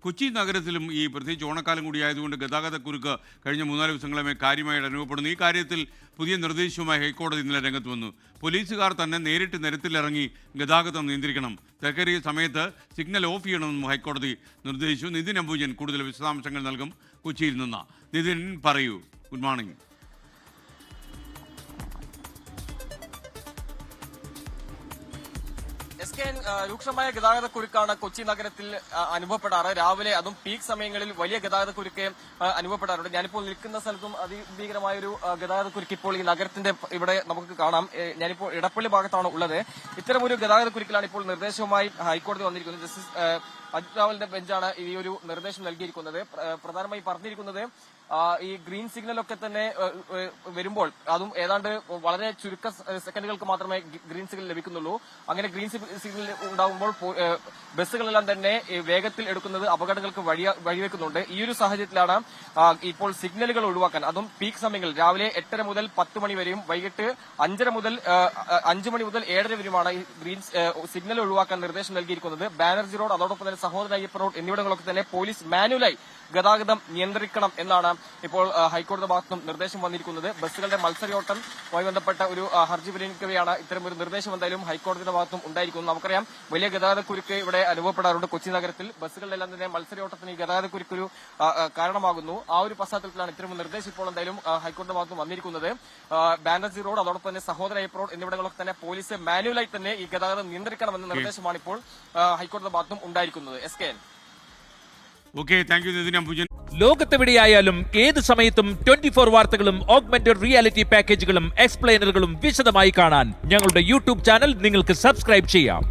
കൊച്ചി നഗരത്തിലും ഈ പ്രത്യേകിച്ച് ഓണക്കാലം കൂടിയായതുകൊണ്ട് ഗതാഗതക്കുരുക്ക് കഴിഞ്ഞ 3-4 ദിവസങ്ങളെ കാര്യമായിട്ട് അനുഭവപ്പെടുന്നു. ഈ കാര്യത്തിൽ പുതിയ നിർദ്ദേശവുമായി ഹൈക്കോടതി ഇന്നലെ രംഗത്ത് വന്നു. പോലീസുകാർ തന്നെ നേരിട്ട് നിരത്തിലിറങ്ങി ഗതാഗതം നിയന്ത്രിക്കണം, തിരക്കേറിയ സമയത്ത് സിഗ്നൽ ഓഫ് ചെയ്യണമെന്നും ഹൈക്കോടതി നിർദ്ദേശിച്ചു. നിതിൻ അംബുജൻ കൂടുതൽ വിശദാംശങ്ങൾ നൽകും കൊച്ചിയിൽ നിന്ന്. നിതിൻ പറയൂ. Good morning. രൂക്ഷമായ ഗതാഗതക്കുരുക്കാണ് കൊച്ചി നഗരത്തിൽ അനുഭവപ്പെടാറ്. രാവിലെ അതും പീക്ക് സമയങ്ങളിൽ വലിയ ഗതാഗതക്കുരുക്ക് അനുഭവപ്പെടാറുണ്ട്. ഞാനിപ്പോൾ നിൽക്കുന്ന സ്ഥലത്തും അതിഭീകരമായൊരു ഗതാഗതക്കുരുക്ക് ഇപ്പോൾ ഈ നഗരത്തിന്റെ ഇവിടെ നമുക്ക് കാണാം. ഞാനിപ്പോൾ ഇടപ്പള്ളി ഭാഗത്താണ് ഉള്ളത്. ഇത്തരമൊരു ഗതാഗതക്കുരുക്കിലാണ് ഇപ്പോൾ നിർദ്ദേശവുമായി ഹൈക്കോടതി വന്നിരിക്കുന്നത്. ജസ്റ്റിസ് അജിത് റാവലിന്റെ ബെഞ്ചാണ് ഈ ഒരു നിർദ്ദേശം നൽകിയിരിക്കുന്നത്. പ്രധാനമായി പറഞ്ഞിരിക്കുന്നത് ഈ ഗ്രീൻ സിഗ്നലൊക്കെ തന്നെ വരുമ്പോൾ അതും ഏതാണ്ട് വളരെ ചുരുക്ക സെക്കൻഡുകൾക്ക് മാത്രമേ ഗ്രീൻ സിഗ്നൽ ലഭിക്കുന്നുള്ളൂ. അങ്ങനെ ഗ്രീൻ സിഗ്നൽ ഉണ്ടാകുമ്പോൾ ബസ്സുകളെല്ലാം തന്നെ വേഗത്തിൽ എടുക്കുന്നത് അപകടങ്ങൾക്ക് വഴിവെക്കുന്നുണ്ട്. ഈ ഒരു സാഹചര്യത്തിലാണ് ഇപ്പോൾ സിഗ്നലുകൾ ഒഴിവാക്കാൻ, അതും പീക്ക് സമയങ്ങളിൽ രാവിലെ 8:30 മുതൽ 10 മണി വരെയും വൈകിട്ട് 5 മണി മുതൽ 7:30 വരെയുമാണ് ഈ ഗ്രീൻ സിഗ്നൽ ഒഴിവാക്കാൻ നിർദ്ദേശം നൽകിയിരിക്കുന്നത്. ബാനർജി റോഡ്, അതോടൊപ്പം തന്നെ സഹോദര അയ്യപ്പ റോഡ് എന്നിവിടങ്ങളൊക്കെ തന്നെ പോലീസ് മാനുവലായി ഗതാഗതം നിയന്ത്രിക്കണം എന്നാണ് ഇപ്പോൾ ഹൈക്കോടതി ഭാഗത്തും നിർദ്ദേശം വന്നിരിക്കുന്നത്. ബസ്സുകളുടെ മത്സരയോട്ടവുമായി ബന്ധപ്പെട്ട ഒരു ഹർജി പരിഗണിക്കവെയാണ് ഇത്തരം ഒരു നിർദ്ദേശം എന്തായാലും ഹൈക്കോടതിയുടെ ഭാഗത്തും ഉണ്ടായിരിക്കുന്നത്. നമുക്കറിയാം, വലിയ ഗതാഗതക്കുരുക്ക് ഇവിടെ അനുഭവപ്പെടാറുണ്ട് കൊച്ചി നഗരത്തിൽ. ബസ്സുകളിലെല്ലാം തന്നെ മത്സരയോട്ടത്തിന് ഈ ഗതാഗതക്കുരുക്കൊരു കാരണമാകുന്നു. ആ ഒരു പശ്ചാത്തലത്തിലാണ് ഇത്തരം നിർദ്ദേശം ഇപ്പോൾ എന്തായാലും ഹൈക്കോടതി ഭാഗത്തും വന്നിരിക്കുന്നത്. ബാനർജി റോഡ്, അതോടൊപ്പം തന്നെ സഹോദര അയ്യപ്പ റോഡ് എന്നിവിടങ്ങളൊക്കെ തന്നെ പോലീസ് മാനുവലായി തന്നെ ഈ ഗതാഗതം നിയന്ത്രിക്കണമെന്ന നിർദ്ദേശമാണ് ഇപ്പോൾ ഹൈക്കോടതി ഭാഗത്തും ഉണ്ടായിരിക്കുന്നത്. SKN. ലോകത്തെവിടെയായാലും ഏത് സമയത്തും 24 വാർത്തകളും ഓഗ്മെന്റഡ് റിയാലിറ്റി പാക്കേജുകളും എക്സ്പ്ലെയിനറുകളും വിശദമായി കാണാൻ ഞങ്ങളുടെ യൂട്യൂബ് ചാനൽ നിങ്ങൾക്ക് സബ്സ്ക്രൈബ് ചെയ്യാം.